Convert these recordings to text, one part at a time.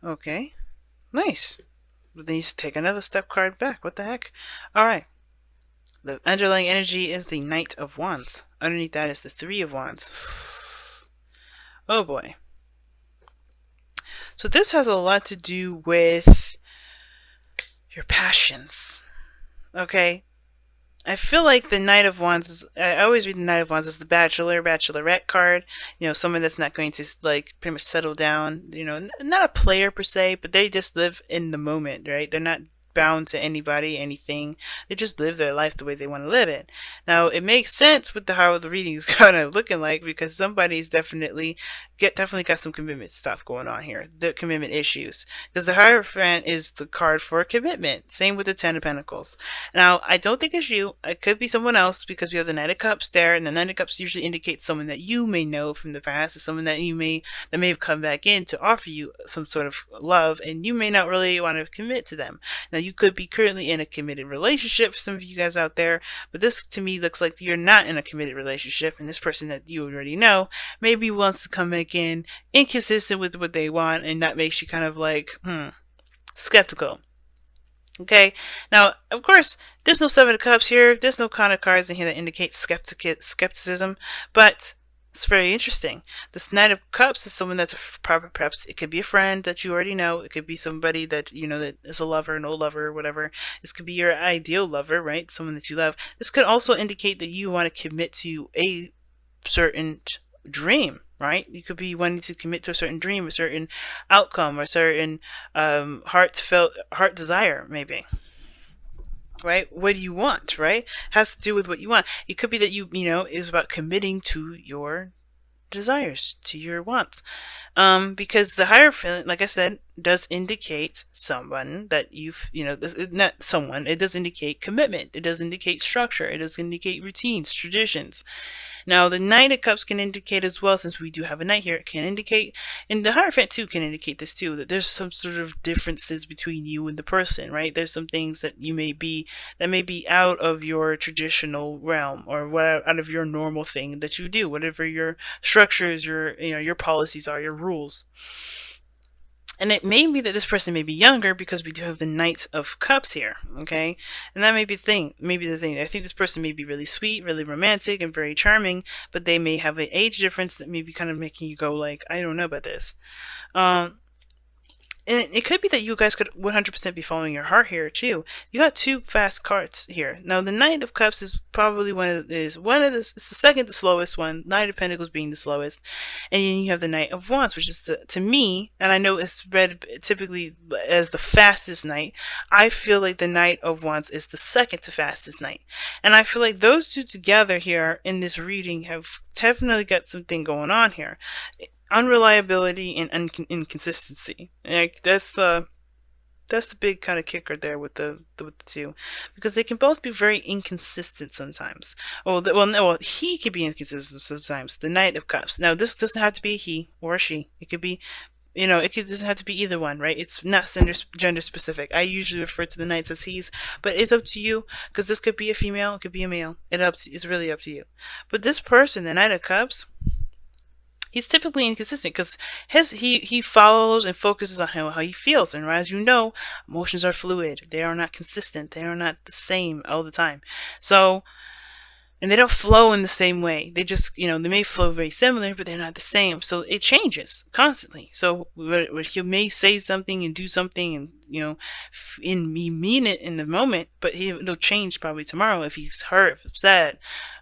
Okay. Nice. But then you take another step card back. What the heck? Alright. The underlying energy is the Knight of Wands. Underneath that is the Three of Wands. Oh boy. So this has a lot to do with your passions. Okay? I feel like the Knight of Wands is, I always read the Knight of Wands as the Bachelor, Bachelorette card. Someone that's not going to, like, pretty much settle down. Not a player per se, but they just live in the moment, right? They're not bound to anybody, anything. They just live their life the way they want to live it. Now, it makes sense with how the reading is kind of looking like, because somebody's definitely got some commitment stuff going on here. The commitment issues. Because the Hierophant is the card for commitment. Same with the Ten of Pentacles. Now, I don't think it's you. It could be someone else, because we have the Knight of Cups there, and the Knight of Cups usually indicates someone that you may know from the past, or someone that may have come back in to offer you some sort of love, and you may not really want to commit to them. Now, you could be currently in a committed relationship for some of you guys out there, but this to me looks like you're not in a committed relationship, and this person that you already know maybe wants to come back in inconsistent with what they want, and that makes you kind of like, skeptical. Okay, now of course there's no Seven of Cups here. There's no kind of cards in here that indicate skepticism, but it's very interesting. This Knight of Cups is someone that's perhaps it could be a friend that you already know. It could be somebody that you know that is a lover, an old lover, whatever. This could be your ideal lover, right? Someone that you love. This could also indicate that you want to commit to a certain dream, right? You could be wanting to commit to a certain dream, a certain outcome, or a certain heart desire, maybe. Right? What do you want? Right? Has to do with what you want. It could be that is about committing to your desires, to your wants. Because the Hierophant, like I said, does indicate someone that not someone, it does indicate commitment, it does indicate structure, it does indicate routines, traditions. Now, the Knight of Cups can indicate as well, since we do have a Knight here, it can indicate, and the Hierophant too can indicate this too, that there's some sort of differences between you and the person, right? There's some things that may be out of your traditional realm, or out of your normal thing that you do, whatever your structures, your policies are, your rules. And it may be that this person may be younger, because we do have the Knight of Cups here, okay? And that may be the thing. I think this person may be really sweet, really romantic, and very charming, but they may have an age difference that may be kind of making you go like, I don't know about this. And it could be that you guys could 100% be following your heart here too. You got two fast cards here. Now the Knight of Cups is probably it's the second to slowest one. Knight of Pentacles being the slowest, and then you have the Knight of Wands, which is to me, and I know it's read typically as the fastest knight. I feel like the Knight of Wands is the second to fastest knight, and I feel like those two together here in this reading have definitely got something going on here. Unreliability and inconsistency. Like that's the big kind of kicker there with the two, because they can both be very inconsistent sometimes. He could be inconsistent sometimes. The Knight of Cups. Now this doesn't have to be a he or a she. It could be, doesn't have to be either one, right? It's not gender specific. I usually refer to the knights as he's, but it's up to you, because this could be a female, it could be a male. It's really up to you. But this person, the Knight of Cups, he's typically inconsistent, because he follows and focuses on how he feels, and as you know, emotions are fluid. They are not consistent. They are not the same all the time. So, and they don't flow in the same way. They just, they may flow very similar, but they're not the same. So it changes constantly. So he may say something and do something, and he mean it in the moment, but he'll change probably tomorrow if he's hurt, upset,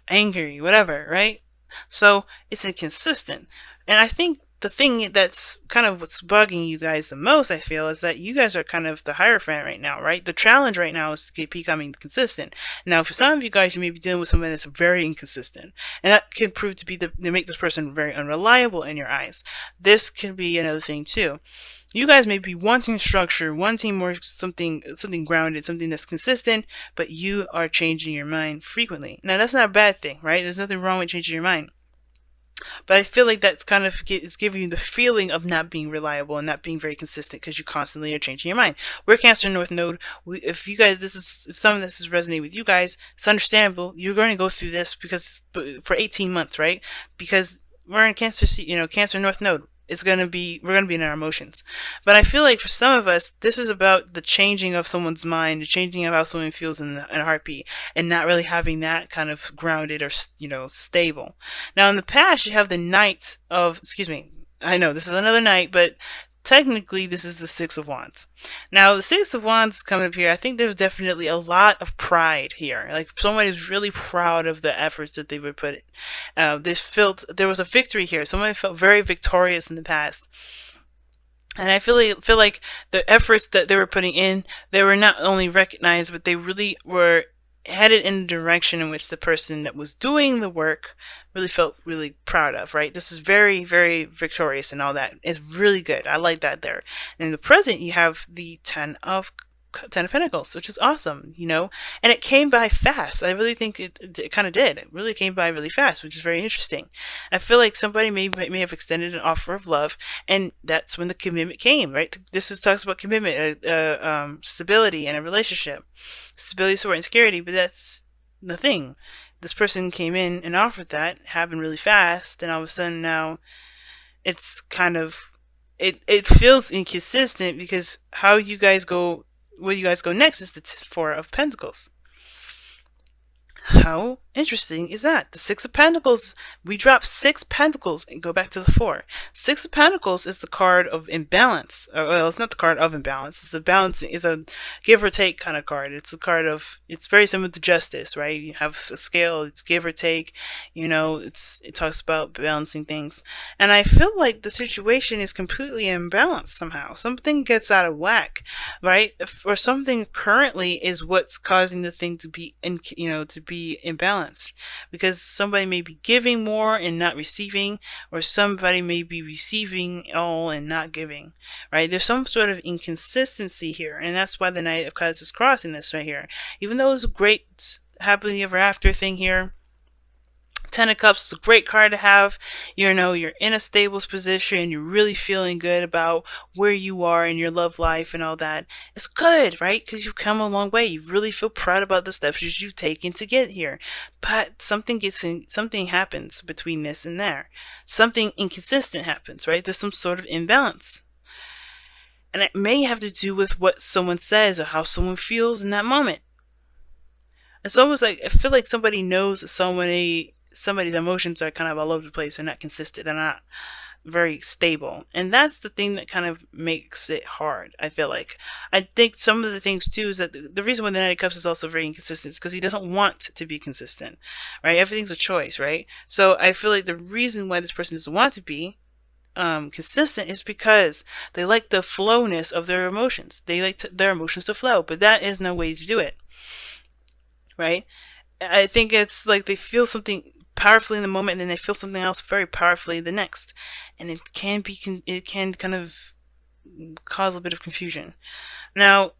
angry, whatever, right? So it's inconsistent. And I think the thing that's kind of what's bugging you guys the most, I feel, is that you guys are kind of the Hierophant right now, right? The challenge right now is to keep becoming consistent. Now, for some of you guys, you may be dealing with someone that's very inconsistent, and that can prove to be to make this person very unreliable in your eyes. This can be another thing too. You guys may be wanting structure, wanting more something grounded, something that's consistent, but you are changing your mind frequently. Now, that's not a bad thing, right? There's nothing wrong with changing your mind. But I feel like that's kind of is giving you the feeling of not being reliable and not being very consistent, because you constantly are changing your mind. We're Cancer North Node. If some of this is resonating with you guys, it's understandable. You're going to go through this for 18 months, right? Because we're in Cancer North Node. we're gonna be in our emotions. But I feel like for some of us, this is about the changing of someone's mind, the changing of how someone feels in a heartbeat, and not really having that kind of grounded or stable. Now in the past, you have the Knight of, excuse me, I know this is another knight, but technically this is the Six of Wands. Now the Six of Wands coming up here, I think there's definitely a lot of pride here. Like someone is really proud of the efforts that they would put in. There was a victory here. Someone felt very victorious in the past. And I feel like the efforts that they were putting in, they were not only recognized, but they really were headed in the direction in which the person that was doing the work really felt really proud of, right? This is very, very victorious and all that. It's really good. I like that there. And in the present, you have the Ten of Pentacles, which is awesome, and it came by fast. I really think it kind of did. It really came by really fast, which is very interesting. I feel like somebody may have extended an offer of love, and that's when the commitment came, right? This talks about commitment, stability in a relationship, stability, support, and security. But that's the thing. This person came in and offered that, happened really fast, and all of a sudden now it's kind of it feels inconsistent because where you guys go next is the Four of Pentacles. How interesting is that? The Six of Pentacles, we drop 6 Pentacles and go back to the 4. 6 of Pentacles is the card of imbalance. Well, it's not the card of imbalance. It's a balance. It's a give or take kind of card. It's a card of, it's very similar to justice, right? You have a scale, it's give or take, it talks about balancing things. And I feel like the situation is completely imbalanced somehow. Something gets out of whack, right? Or something currently is what's causing the thing to be, to be imbalanced, because somebody may be giving more and not receiving, or somebody may be receiving all and not giving, right? There's some sort of inconsistency here, and that's why the Knight of Cups is crossing this right here. Even though it's a great happily ever after thing here, Ten of Cups is a great card to have. You're in a stable position. You're really feeling good about where you are in your love life and all that. It's good, right? Because you've come a long way. You really feel proud about the steps you've taken to get here. But something happens between this and there. Something inconsistent happens, right? There's some sort of imbalance. And it may have to do with what someone says or how someone feels in that moment. It's almost like, I feel like somebody knows that somebody's emotions are kind of all over the place. They're not consistent. They're not very stable. And that's the thing that kind of makes it hard, I feel like. I think some of the things, too, is that the reason why the Knight of Cups is also very inconsistent is because he doesn't want to be consistent, right? Everything's a choice, right? So I feel like the reason why this person doesn't want to be consistent is because they like the flowness of their emotions. They like their emotions to flow, but that is no way to do it, right? I think it's like they feel something powerfully in the moment, and then they feel something else very powerfully the next, and it can kind of cause a bit of confusion. Now,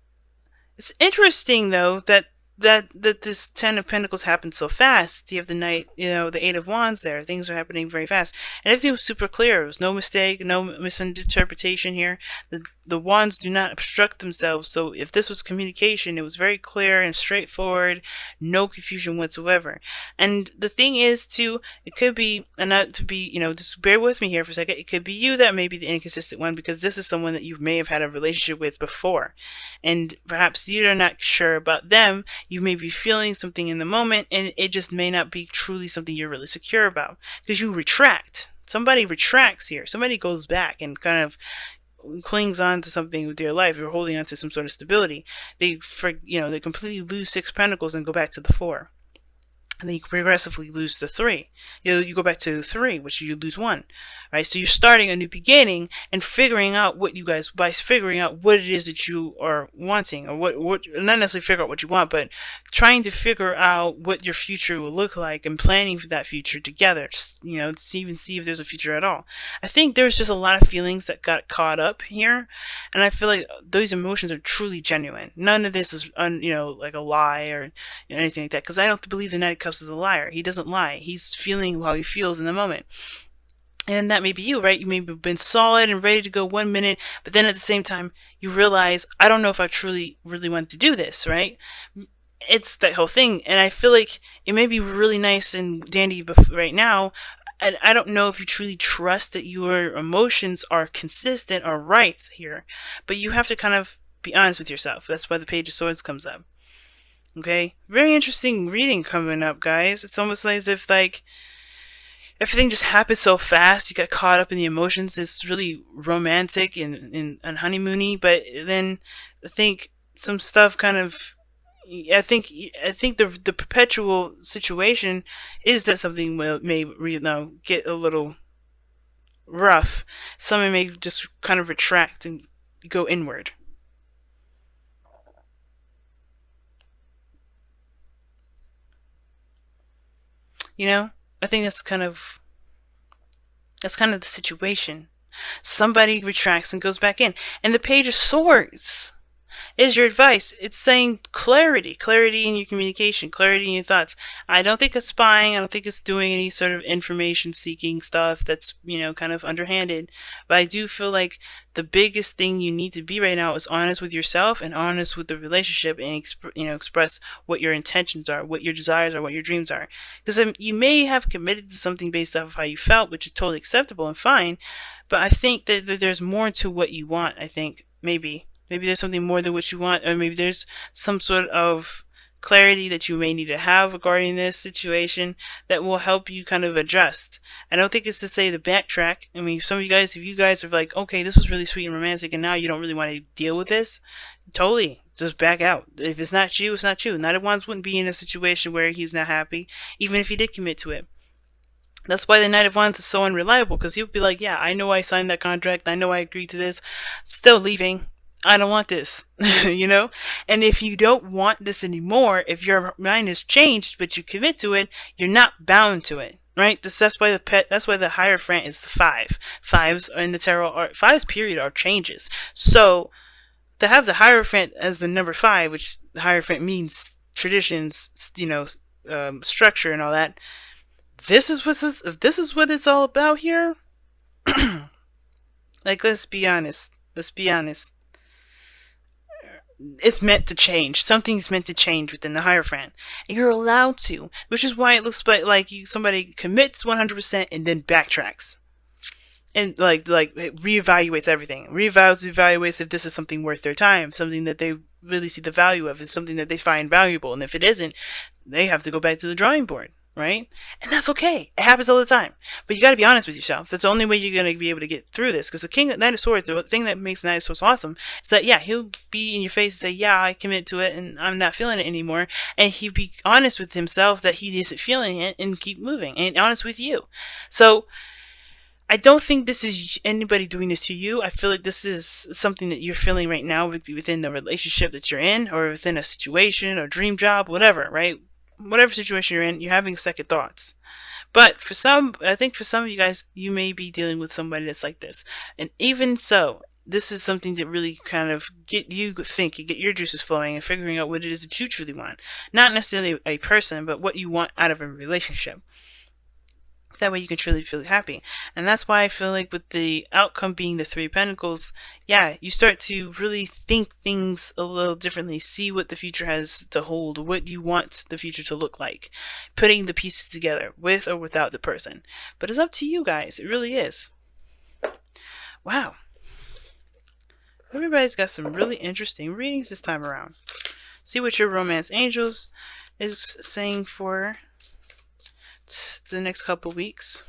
it's interesting though that this Ten of Pentacles happened so fast. You have the Knight, the Eight of Wands there. Things are happening very fast, and everything was super clear. There was no mistake, no misinterpretation here. The wands do not obstruct themselves, so if this was communication, it was very clear and straightforward, no confusion whatsoever. And the thing is, too, it could be, and not to be, just bear with me here for a second, it could be you that may be the inconsistent one, because this is someone that you may have had a relationship with before, and perhaps you're not sure about them. You may be feeling something in the moment, and it just may not be truly something you're really secure about, because you retract. Somebody retracts here. Somebody goes back and kind of clings on to something with their life, or holding on to some sort of stability. They completely lose 6 Pentacles and go back to the 4. And then you progressively lose the 3. You go back to 3, which you lose 1. Right? So you're starting a new beginning and figuring out what it is that you are wanting, or what not necessarily figure out what you want, but trying to figure out what your future will look like and planning for that future together. Just, to see if there's a future at all. I think there's just a lot of feelings that got caught up here, and I feel like those emotions are truly genuine. None of this is like a lie or anything like that, because I don't believe the Knight of Cups is a liar. He doesn't lie. He's feeling how he feels in the moment. And that may be you, right? You may have been solid and ready to go 1 minute, but then at the same time, you realize, I don't know if I truly, really want to do this, right? It's that whole thing. And I feel like it may be really nice and dandy right now. And I don't know if you truly trust that your emotions are consistent or right here, but you have to kind of be honest with yourself. That's why the Page of Swords comes up. Okay? Very interesting reading coming up, guys. It's almost like as if, like, everything just happened so fast. You got caught up in the emotions. It's really romantic and honeymoony, but then I think some stuff kind of. I think the perpetual situation is that something may get a little rough. Someone may just kind of retract and go inward. You know, I think that's kind of the situation. Somebody retracts and goes back in, and the Page of Swords is your advice. It's saying clarity in your communication, clarity in your thoughts. I don't think it's spying. I don't think it's doing any sort of information seeking stuff that's, kind of underhanded. But I do feel like the biggest thing you need to be right now is honest with yourself and honest with the relationship, and express what your intentions are, what your desires are, what your dreams are. Because you may have committed to something based off of how you felt, which is totally acceptable and fine. But I think that there's more to what you want. I think maybe there's something more than what you want, or maybe there's some sort of clarity that you may need to have regarding this situation that will help you kind of adjust. I don't think it's to say to backtrack. I mean, if you guys are like, okay, this was really sweet and romantic, and now you don't really want to deal with this, totally, just back out. If it's not you, it's not you. Neither one's wouldn't be in a situation where he's not happy, even if he did commit to it. That's why the Knight of Wands is so unreliable, because he'll be like, yeah, I know I signed that contract, I know I agreed to this, still leaving. I don't want this, And if you don't want this anymore, if your mind has changed, but you commit to it, you're not bound to it, right? That's why the Hierophant is the 5. Fives in the tarot are fives. Period are changes. So to have the Hierophant as the number 5, which the Hierophant means traditions, structure and all that. If this is what it's all about here, like, let's be honest. It's meant to change. Something's meant to change within the Hierophant. And you're allowed to, which is why it looks like somebody commits 100% and then backtracks. And like it reevaluates everything. Reevaluates if this is something worth their time, something that they really see the value of, is something that they find valuable. And if it isn't, they have to go back to the drawing board. Right? And that's okay. It happens all the time. But you got to be honest with yourself. That's the only way you're going to be able to get through this. Because the Knight of Swords, the thing that makes the Knight of Swords awesome is that, yeah, he'll be in your face and say, yeah, I commit to it and I'm not feeling it anymore. And he'll be honest with himself that he isn't feeling it and keep moving. And honest with you. So I don't think this is anybody doing this to you. I feel like this is something that you're feeling right now within the relationship that you're in, or within a situation or dream job, whatever, right? Whatever situation you're in, you're having second thoughts. But I think for some of you guys, you may be dealing with somebody that's like this. And even so, this is something that really kind of get you thinking, get your juices flowing, and figuring out what it is that you truly want. Not necessarily a person, but what you want out of a relationship. That way you can truly feel happy. And that's why I feel like with the outcome being the 3 of Pentacles, yeah, you start to really think things a little differently, see what the future has to hold, what you want the future to look like, putting the pieces together with or without the person. But it's up to you guys. It really is. Wow. Everybody's got some really interesting readings this time around. See what your romance angels is saying for the next couple weeks.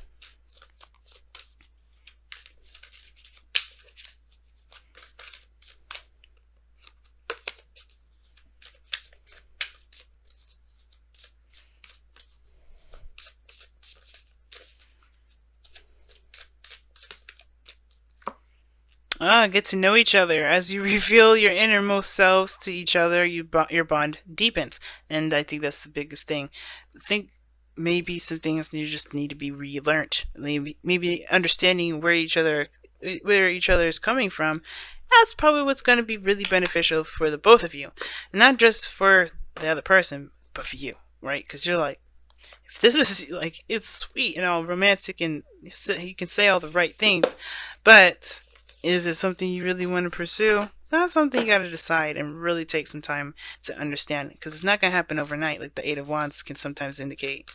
Get to know each other. As you reveal your innermost selves to each other, your bond deepens. And I think that's the biggest thing. I think maybe some things you just need to be relearned. Maybe understanding where each other is coming from. That's probably what's going to be really beneficial for the both of you, and not just for the other person, but for you, right? Because you're like, if this is like, it's sweet and all romantic, and he can say all the right things, but is it something you really want to pursue? That's something you got to decide and really take some time to understand, because it's not going to happen overnight, like the 8 of Wands can sometimes indicate.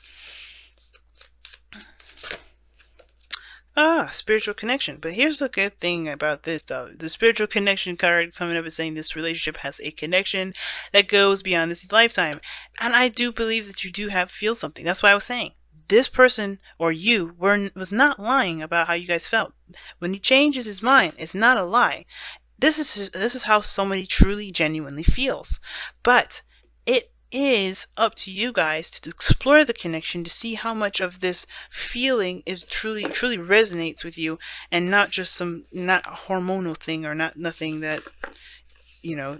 Ah, spiritual connection. But here's the good thing about this, though. The spiritual connection card coming up is saying this relationship has a connection that goes beyond this lifetime. And I do believe that you do have feel something. That's why I was saying this person or you was not lying about how you guys felt. When he changes his mind, it's not a lie. This is how somebody truly genuinely feels. But it is up to you guys to explore the connection to see how much of this feeling is truly resonates with you, and not just some not a hormonal thing, or not nothing that you know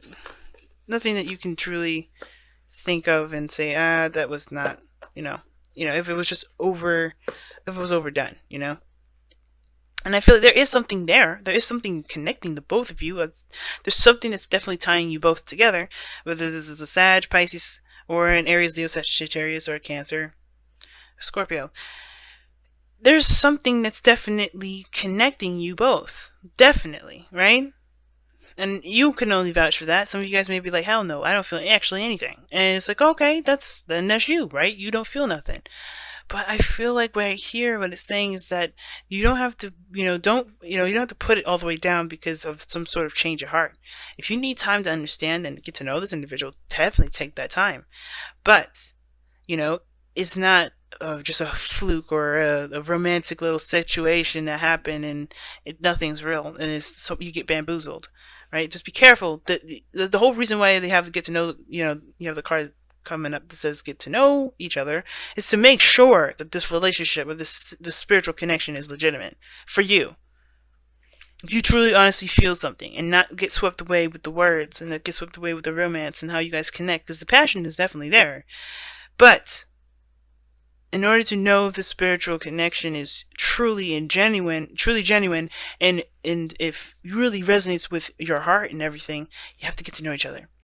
nothing that you can truly think of and say, that was not, if it was just over, if it was overdone. And I feel like there is something there. There is something connecting the both of you. There's something that's definitely tying you both together. Whether this is a Sag, Pisces, or an Aries, Leo, Sagittarius, or a Cancer, Scorpio. There's something that's definitely connecting you both. Definitely, right? And you can only vouch for that. Some of you guys may be like, hell no, I don't feel actually anything. And it's like, okay, that's you, right? You don't feel nothing. But I feel like right here, what it's saying is that you don't have to, you don't have to put it all the way down because of some sort of change of heart. If you need time to understand and get to know this individual, definitely take that time. But, it's not just a fluke or a romantic little situation that happened and nothing's real, and so you get bamboozled, right? Just be careful. The whole reason why they have to get to know, you have the card coming up that says get to know each other, is to make sure that this relationship or this spiritual connection is legitimate for you. If you truly honestly feel something and not get swept away with the words and not get swept away with the romance and how you guys connect, because the passion is definitely there. But in order to know if the spiritual connection is truly genuine, and if it really resonates with your heart and everything, you have to get to know each other.